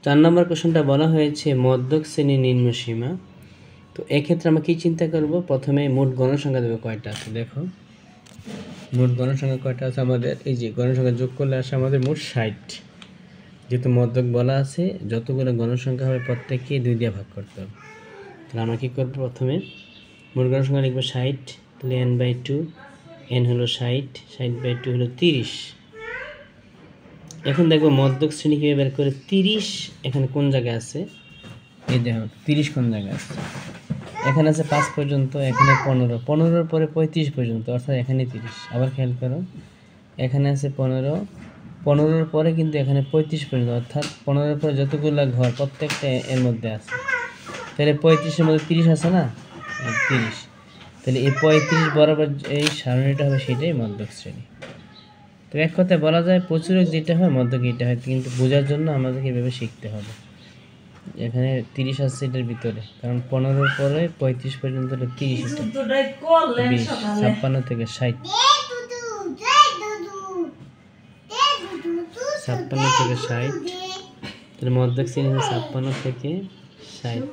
4 নম্বর কোশ্চেনটা বলা হয়েছে মধ্যক শ্রেণীর নিম্নসীমা। তো এক্ষেত্রে আমরা কি চিন্তা করব, প্রথমে মোট গণসংখ্যা দেবে কয়টা আছে। দেখো মোট গণসংখ্যা কয়টা আছে আমাদের, এই যে গণসংখ্যা যোগ করলে আসে আমাদের মোট 60। যেহেতু মধ্যক বলা আছে যতগুলো গণসংখ্যা হবে প্রত্যেককে 2 দিয়ে ভাগ করতে হবে। তাহলে আমরা কী করবো, প্রথমে মোট গণসংখ্যা লিখবো 60, তাহলে n/2, n হলো 60, 60/2 হলো 30। এখন দেখবো মধ্যক শ্রেণী কীভাবে বের করে। 30 এখানে কোন জায়গায় আছে, এই দেখো 30 কোন জায়গায় আছে, এখানে আছে 5 পর্যন্ত, এখানে 15, 15-র পরে 35 পর্যন্ত, অর্থাৎ এখানে 30। আবার খেয়াল করো, এখানে আছে 15, 15-র পরে কিন্তু এখানে 35 পর্যন্ত, অর্থাৎ 15-র পরে যতগুলো ঘর প্রত্যেকটা এর মধ্যে আছে। তাহলে 35-এর মধ্যে 30 আছে না, 30। তাহলে এই 35 বরাবর এই সারণীটা হবে, সেটাই মধ্যক শ্রেণী। তো এক কথায় বলা যায় প্রচুরক যেটা হয় মধ্যক এটা হয়, কিন্তু বোঝার জন্য আমাদেরকে এভাবে শিখতে হবে। এখানে 30 আছে এটার ভিতরে, কারণ 15-র পরে 35 পর্যন্ত 30, 20, 56 থেকে 60, 56 থেকে 60। তাহলে মধ্যক শ্রেণী 56 থেকে 60,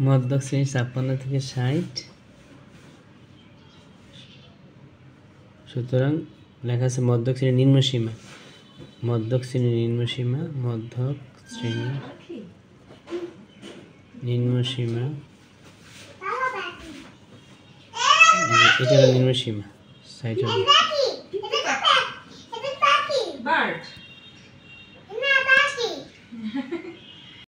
মধ্যক শ্রেণী 56 থেকে 60। সুতরাং লেখা আছে মধ্যক শ্রেণীর নিম্নসীমা, মধ্যক শ্রেণীর নিম্নসীমা, মধ্যক শ্রেণীর নিম্নসীমা, এটা হলো নিম্নসীমা 60।